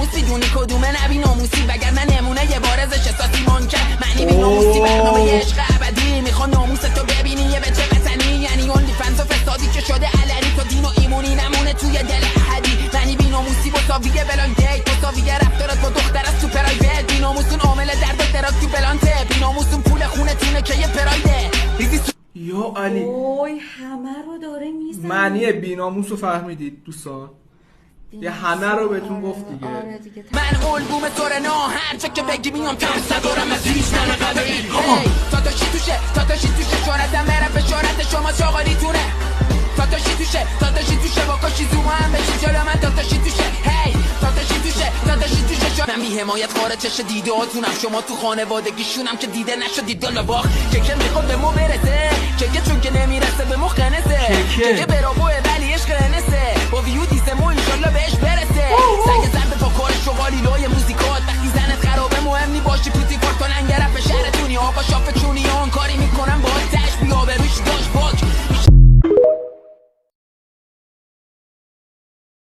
ناموسی دونی کدومه نبی ناموسی وگرنه نمونه یه بار ازش احساسی منکر معنی بی ناموسی برنامه عشق ابدی میخوام ناموس تو ببینی یه بچه وطنی یعنی اونلی فنز و فسادی که شده علنی تو دین و ایمونی نمونه توی دل احدی معنی بی ناموسی مساویه بلان دیت مساویه رفتارت با دختر از تو پرایوت بی ناموسون عامل درد و دراز تو بلانته بی ناموسون پول خونه تونه که یه پرایده یا علی اوی همه رو داره میزنه. معنی بیناموس رو فهمیدید دوستان؟ یه همه رو بهتون گفت دیگه. آره دیگه. من البوم سورنا هر چه که بگی میام ترس ندارم از هیچ من قوی تاتاشی توشه شهرتم بره فشارت شما چاقالیتونه تاتاشی توشه با کاشی زوم هم بشی جلو من تاتاشی توشه هی تاتاشی توشه من بی حمایت خارج چش دیده هاتونم شما تو خانوادگیشونم که دیده نشدید دل باخ که میخواد به مو برسه که چون که نمیرسه به مو خنسه که برابوه ولی عشق نسه با ویو دیسه مو انشالله بهش برسه